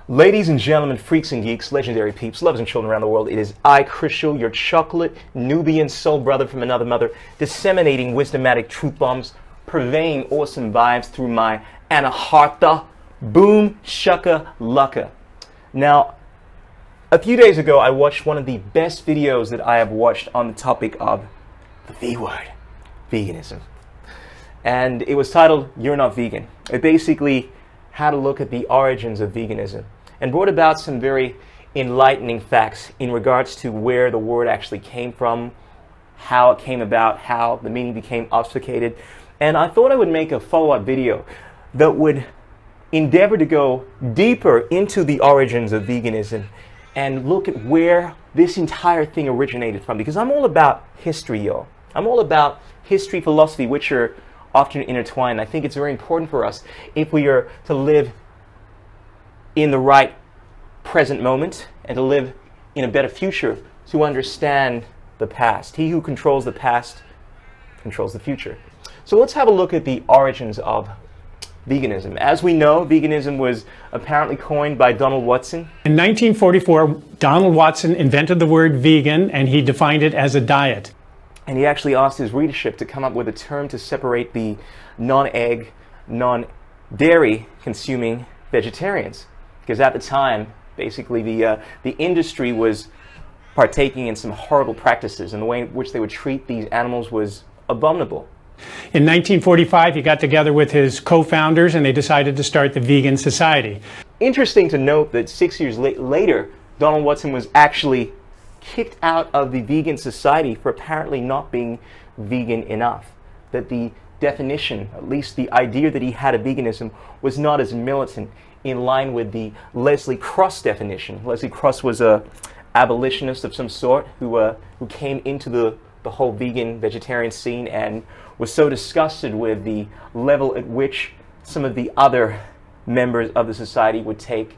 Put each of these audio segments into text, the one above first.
Ladies and gentlemen, freaks and geeks, legendary peeps, lovers and children around the world, it is I, Crucial, your chocolate Nubian soul brother from another mother, disseminating wisdomatic truth bombs, purveying awesome vibes through my anaharta, boom, shaka, lucka. Now, a few days ago, I watched one of the best videos that I have watched on the topic of the V word, veganism. And it was titled, You're Not Vegan. It basically had a look at the origins of veganism and brought about some very enlightening facts in regards to where the word actually came from, how it came about, how the meaning became obfuscated. And I thought I would make a follow-up video that would endeavor to go deeper into the origins of veganism and look at where this entire thing originated from. Because I'm all about history, y'all. I'm all about history, philosophy, which are often intertwined. I think it's very important for us, if we are to live in the right present moment and to live in a better future, to understand the past. He who controls the past controls the future. So let's have a look at the origins of veganism. As we know, veganism was apparently coined by Donald Watson. In 1944, Donald Watson invented the word vegan, and he defined it as a diet. And he actually asked his readership to come up with a term to separate the non-egg, non-dairy consuming vegetarians. Because at the time, basically the industry was partaking in some horrible practices, and the way in which they would treat these animals was abominable. In 1945, he got together with his co-founders and they decided to start the Vegan Society. Interesting to note that 6 years later, Donald Watson was actually kicked out of the Vegan Society for apparently not being vegan enough. That the definition, at least the idea that he had of veganism, was not as militant, in line with the Leslie Cross definition. Leslie Cross was a abolitionist of some sort who came into the whole vegan vegetarian scene and was so disgusted with the level at which some of the other members of the society would take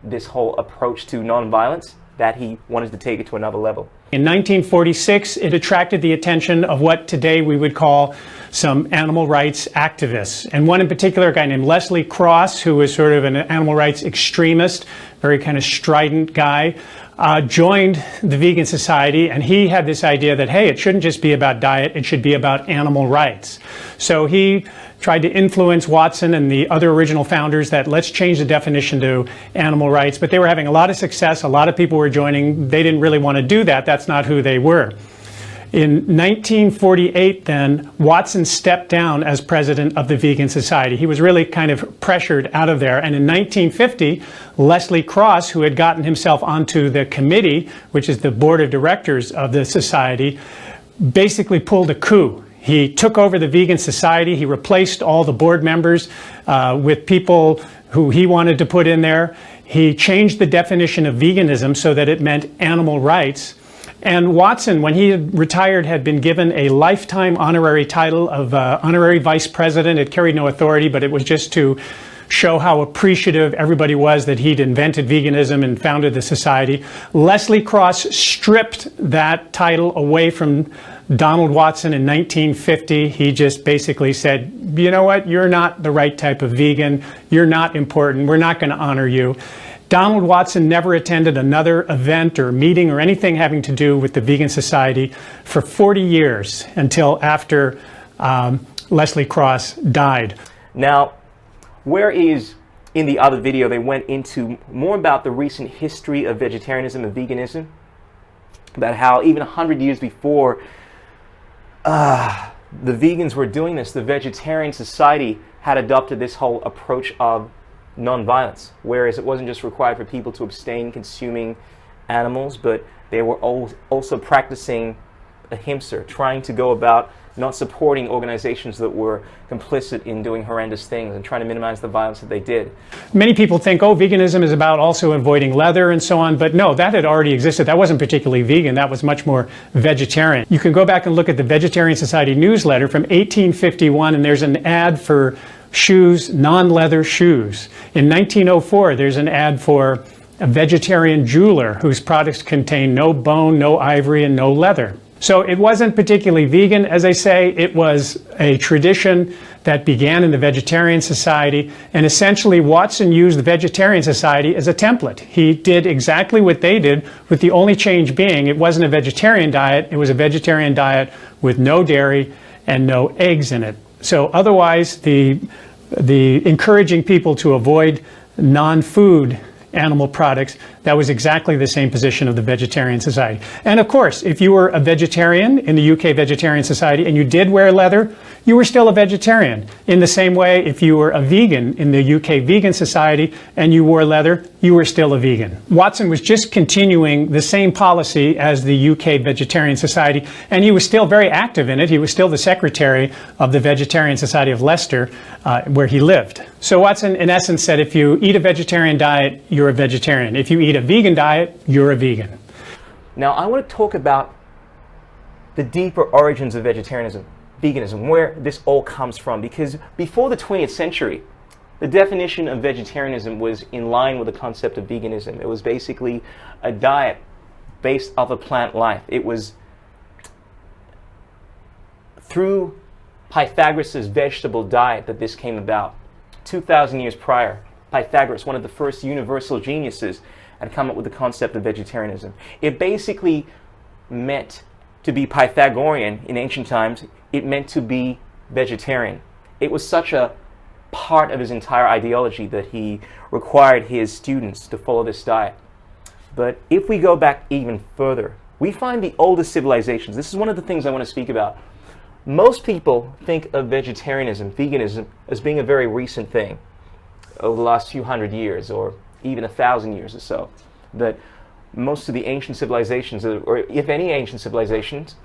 this whole approach to nonviolence that he wanted to take it to another level. In 1946, it attracted the attention of what today we would call some animal rights activists. And one in particular, a guy named Leslie Cross, who was sort of an animal rights extremist, very kind of strident guy, joined the Vegan Society, and he had this idea that, hey, it shouldn't just be about diet, it should be about animal rights. So he tried to influence Watson and the other original founders that let's change the definition to animal rights, but they were having a lot of success, a lot of people were joining, they didn't really want to do that, that's not who they were. In 1948 then, Watson stepped down as president of the Vegan Society. He was really kind of pressured out of there. And in 1950, Leslie Cross, who had gotten himself onto the committee, which is the board of directors of the society, basically pulled a coup. He took over the Vegan Society. He replaced all the board members with people who he wanted to put in there. He changed the definition of veganism so that it meant animal rights. And Watson, when he had retired, had been given a lifetime honorary title of honorary vice president. It carried no authority, but it was just to show how appreciative everybody was that he'd invented veganism and founded the society. Leslie Cross stripped that title away from Donald Watson in 1950. He just basically said, you know what, you're not the right type of vegan. You're not important. We're not going to honor you. Donald Watson never attended another event or meeting or anything having to do with the Vegan Society for 40 years until after Leslie Cross died. Now, whereas in the other video they went into more about the recent history of vegetarianism and veganism, about how even 100 years before the vegans were doing this, the Vegetarian Society had adopted this whole approach of non-violence, whereas it wasn't just required for people to abstain consuming animals, but they were also practicing ahimsa, trying to go about not supporting organizations that were complicit in doing horrendous things and trying to minimize the violence that they did. Many people think, oh, veganism is about also avoiding leather and so on, but no, that had already existed. That wasn't particularly vegan, that was much more vegetarian. You can go back and look at the Vegetarian Society newsletter from 1851, and there's an ad for shoes, non-leather shoes. In 1904, there's an ad for a vegetarian jeweler whose products contain no bone, no ivory, and no leather. So it wasn't particularly vegan, as I say. It was a tradition that began in the Vegetarian Society, and essentially Watson used the Vegetarian Society as a template. He did exactly what they did, with the only change being it wasn't a vegetarian diet, it was a vegetarian diet with no dairy and no eggs in it. So otherwise, the encouraging people to avoid non-food animal products, that was exactly the same position of the Vegetarian Society. And of course, if you were a vegetarian in the UK Vegetarian Society and you did wear leather, you were still a vegetarian. In the same way, if you were a vegan in the UK Vegan Society and you wore leather, you were still a vegan. Watson was just continuing the same policy as the UK Vegetarian Society, and he was still very active in it. He was still the secretary of the Vegetarian Society of Leicester, where he lived. So Watson, in essence, said if you eat a vegetarian diet, you're a vegetarian. If you eat a vegan diet, you're a vegan. Now, I want to talk about the deeper origins of vegetarianism, veganism, where this all comes from. Because before the 20th century, the definition of vegetarianism was in line with the concept of veganism. It was basically a diet based off of plant life. It was through Pythagoras' vegetable diet that this came about. 2,000 years prior, Pythagoras, one of the first universal geniuses, had come up with the concept of vegetarianism. It basically meant to be Pythagorean in ancient times. It meant to be vegetarian. It was such a part of his entire ideology that he required his students to follow this diet. But if we go back even further, we find the oldest civilizations. This is one of the things I want to speak about. Most people think of vegetarianism, veganism, as being a very recent thing over the last few hundred years, or even 1,000 years or so. That most of the ancient civilizations, or if any ancient civilizations,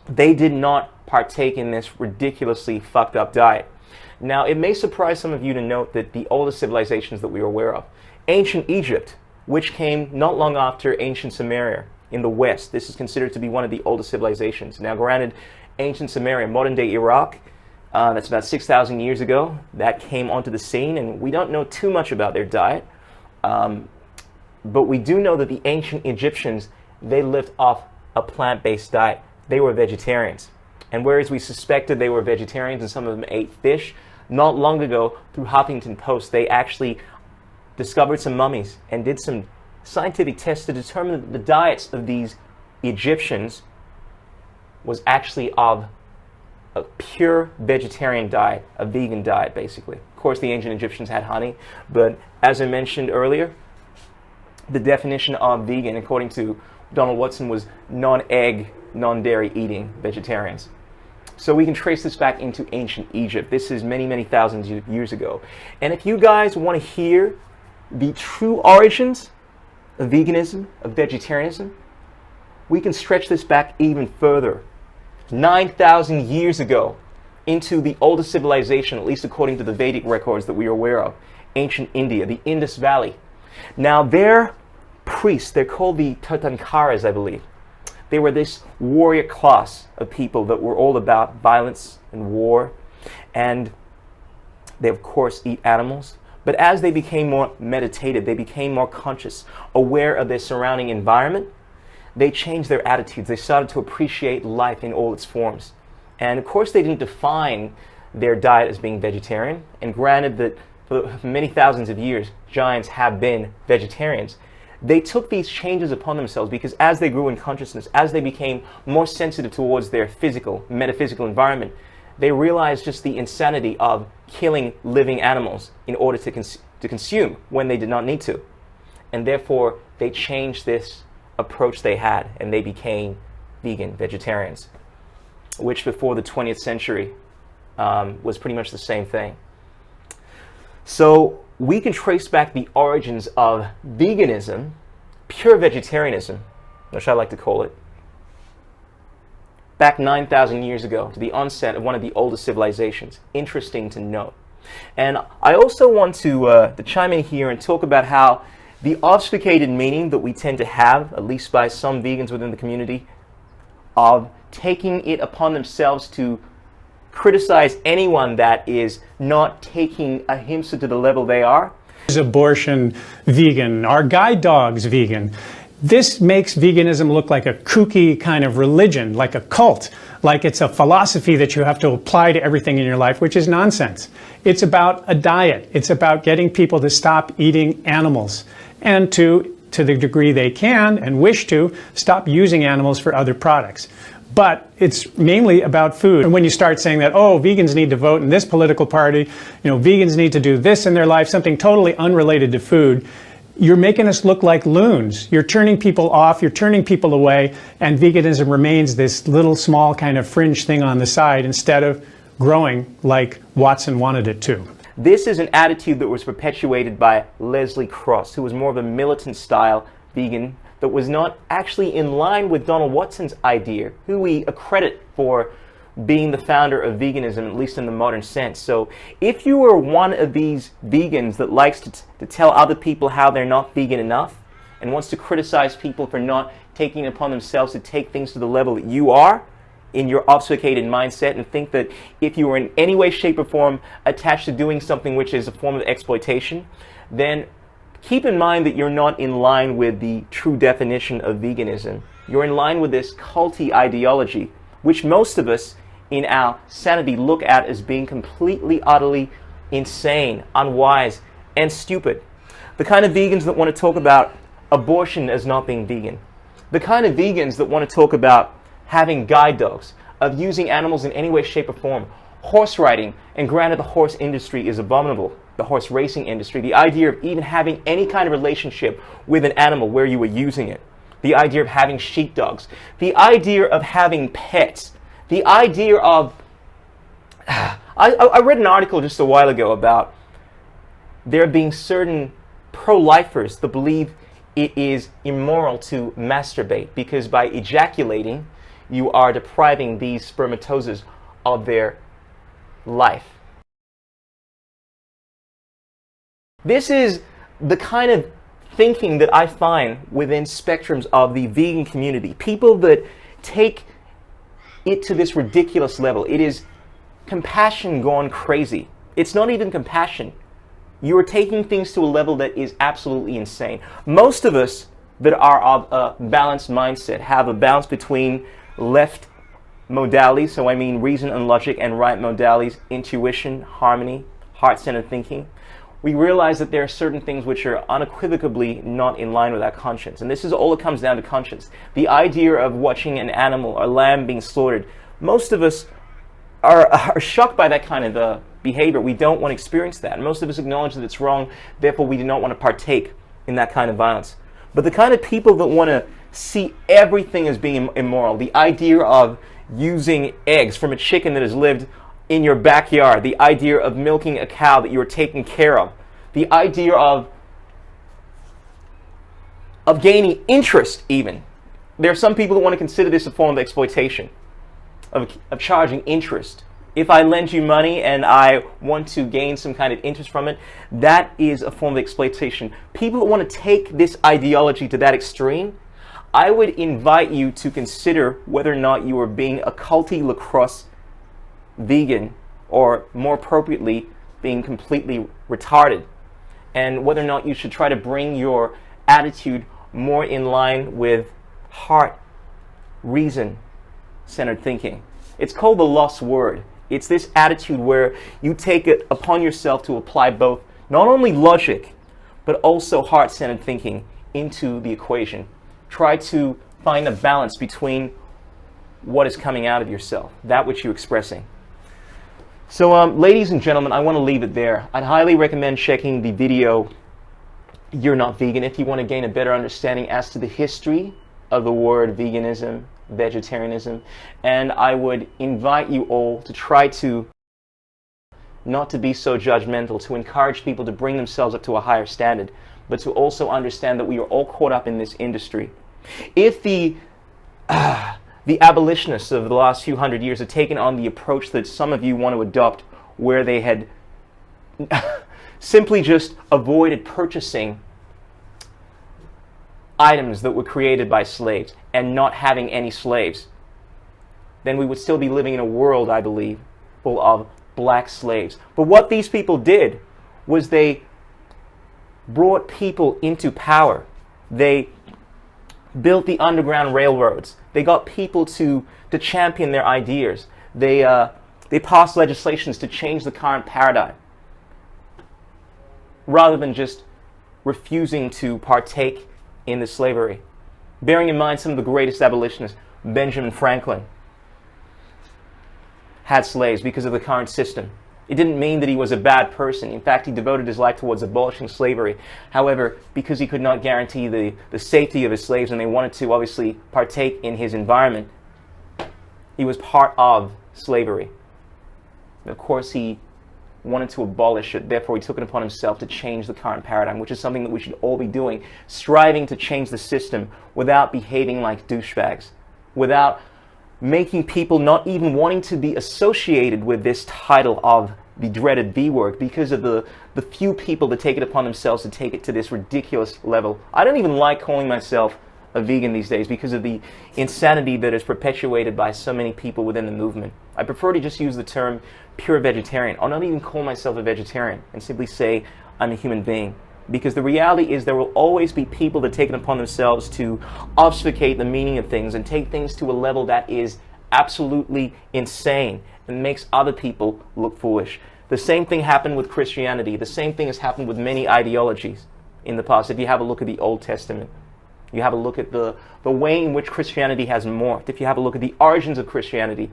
they did not partake in this ridiculously fucked up diet. Now, it may surprise some of you to note that the oldest civilizations that we are aware of, ancient Egypt, which came not long after ancient Sumeria in the West, this is considered to be one of the oldest civilizations. Now, granted, ancient Sumeria, modern-day Iraq, that's about 6,000 years ago, that came onto the scene, and we don't know too much about their diet. But we do know that the ancient Egyptians, they lived off a plant-based diet. They were vegetarians. And whereas we suspected they were vegetarians and some of them ate fish, not long ago, through Huffington Post, they actually discovered some mummies and did some scientific tests to determine that the diets of these Egyptians was actually of a pure vegetarian diet, a vegan diet, basically. Of course, the ancient Egyptians had honey, but as I mentioned earlier, the definition of vegan, according to Donald Watson, was non-egg, non-dairy eating vegetarians. So we can trace this back into ancient Egypt. This is many, many thousands of years ago. And if you guys want to hear the true origins of veganism, of vegetarianism, we can stretch this back even further. 9,000 years ago, into the oldest civilization, at least according to the Vedic records that we are aware of, ancient India, the Indus Valley. Now, their priests, they're called the Tirthankaras, I believe. They were this warrior class of people that were all about violence and war, and they, of course, eat animals. But as they became more meditative, they became more conscious, aware of their surrounding environment, they changed their attitudes. They started to appreciate life in all its forms. And of course, they didn't define their diet as being vegetarian. And granted that for many thousands of years, giants have been vegetarians, they took these changes upon themselves because as they grew in consciousness, as they became more sensitive towards their physical, metaphysical environment, they realized just the insanity of killing living animals in order to consume when they did not need to. And therefore, they changed this approach they had, and they became vegan vegetarians, which before the 20th century was pretty much the same thing. So we can trace back the origins of veganism, pure vegetarianism, which I like to call it, back 9,000 years ago to the onset of one of the oldest civilizations. Interesting to note. And I also want to chime in here and talk about how the obfuscated meaning that we tend to have, at least by some vegans within the community, of taking it upon themselves to criticize anyone that is not taking ahimsa to the level they are. Is abortion vegan? Are guide dogs vegan? This makes veganism look like a kooky kind of religion, like a cult, like it's a philosophy that you have to apply to everything in your life, which is nonsense. It's about a diet. It's about getting people to stop eating animals and to the degree they can and wish to, stop using animals for other products. But it's mainly about food. And when you start saying that, oh, vegans need to vote in this political party, vegans need to do this in their life, something totally unrelated to food, you're making us look like loons. You're turning people off, you're turning people away, and veganism remains this little small kind of fringe thing on the side instead of growing like Watson wanted it to. This is an attitude that was perpetuated by Leslie Cross, who was more of a militant style vegan that was not actually in line with Donald Watson's idea, who we accredit for being the founder of veganism, at least in the modern sense. So if you are one of these vegans that likes to tell other people how they're not vegan enough and wants to criticize people for not taking it upon themselves to take things to the level that you are in your obfuscated mindset, and think that if you are in any way, shape, or form attached to doing something which is a form of exploitation, then keep in mind that you're not in line with the true definition of veganism. You're in line with this culty ideology, which most of us in our sanity look at as being completely, utterly insane, unwise, and stupid. The kind of vegans that want to talk about abortion as not being vegan. The kind of vegans that want to talk about having guide dogs, of using animals in any way, shape, or form. Horse riding, and granted the horse industry is abominable, the horse racing industry. The idea of even having any kind of relationship with an animal where you were using it. The idea of having sheepdogs. The idea of having pets. The idea of... I read an article just a while ago about there being certain pro-lifers that believe it is immoral to masturbate because by ejaculating, you are depriving these spermatozoas of their life. This is the kind of thinking that I find within spectrums of the vegan community. People that take it to this ridiculous level. It is compassion gone crazy. It's not even compassion. You are taking things to a level that is absolutely insane. Most of us that are of a balanced mindset have a balance between left modalities, so I mean reason and logic, and right modalities, intuition, harmony, heart-centered thinking. We realize that there are certain things which are unequivocally not in line with our conscience. And this is all it comes down to, conscience. The idea of watching an animal, a lamb being slaughtered, most of us are shocked by that kind of behavior. We don't want to experience that. Most of us acknowledge that it's wrong, therefore we do not want to partake in that kind of violence. But the kind of people that want to see everything as being immoral, the idea of using eggs from a chicken that has lived in your backyard, the idea of milking a cow that you are taking care of, the idea of gaining interest even. There are some people that want to consider this a form of exploitation, of charging interest. If I lend you money and I want to gain some kind of interest from it, that is a form of exploitation. People that want to take this ideology to that extreme, I would invite you to consider whether or not you are being a culty lacrosse vegan, or more appropriately, being completely retarded, and whether or not you should try to bring your attitude more in line with heart, reason-centered thinking. It's called the lost word. It's this attitude where you take it upon yourself to apply both, not only logic, but also heart-centered thinking into the equation. Try to find a balance between what is coming out of yourself, that which you're expressing. So, ladies and gentlemen, I want to leave it there. I'd highly recommend checking the video, You're Not Vegan, if you want to gain a better understanding as to the history of the word veganism, vegetarianism, and I would invite you all to try to not to be so judgmental, to encourage people to bring themselves up to a higher standard, but to also understand that we are all caught up in this industry. If the abolitionists of the last few hundred years had taken on the approach that some of you want to adopt, where they had simply just avoided purchasing items that were created by slaves and not having any slaves, then we would still be living in a world, I believe, full of black slaves. But what these people did was they brought people into power. They built the Underground Railroads. They got people to champion their ideas. They passed legislations to change the current paradigm, rather than just refusing to partake in the slavery. Bearing in mind some of the greatest abolitionists, Benjamin Franklin, had slaves because of the current system. It didn't mean that he was a bad person. In fact, he devoted his life towards abolishing slavery. However, because he could not guarantee the safety of his slaves and they wanted to obviously partake in his environment, he was part of slavery. And of course, he wanted to abolish it. Therefore, he took it upon himself to change the current paradigm, which is something that we should all be doing, striving to change the system without behaving like douchebags, without making people not even wanting to be associated with this title of the dreaded V word because of the few people that take it upon themselves to take it to this ridiculous level. I don't even like calling myself a vegan these days because of the insanity that is perpetuated by so many people within the movement. I prefer to just use the term pure vegetarian. I'll not even call myself a vegetarian and simply say I'm a human being. Because the reality is there will always be people that take it upon themselves to obfuscate the meaning of things and take things to a level that is absolutely insane and makes other people look foolish. The same thing happened with Christianity. The same thing has happened with many ideologies in the past. If you have a look at the Old Testament, you have a look at the way in which Christianity has morphed. If you have a look at the origins of Christianity,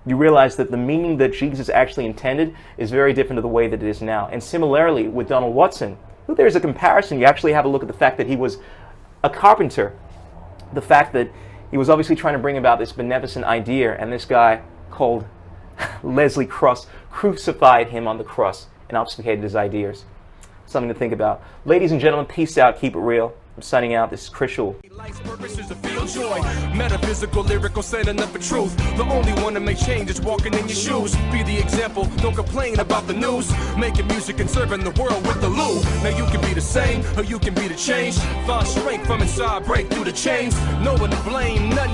you realize that the meaning that Jesus actually intended is very different to the way that it is now. And similarly with Donald Watson, there's a comparison. You actually have a look at the fact that he was a carpenter, the fact that he was obviously trying to bring about this beneficent idea, and this guy called Leslie Cross crucified him on the cross and obfuscated his ideas. Something to think about. Ladies and gentlemen, peace out, keep it real. I'm signing out. This is Crucial. Life's purpose is to feel joy. Metaphysical, lyrical, standing up for truth. The only one to make change is walking in your shoes. Be the example, don't complain about the news. Making music and serving the world with the loo. Now you can be the same, or you can be the change. Find strength from inside, break through the chains. No one to blame, nothing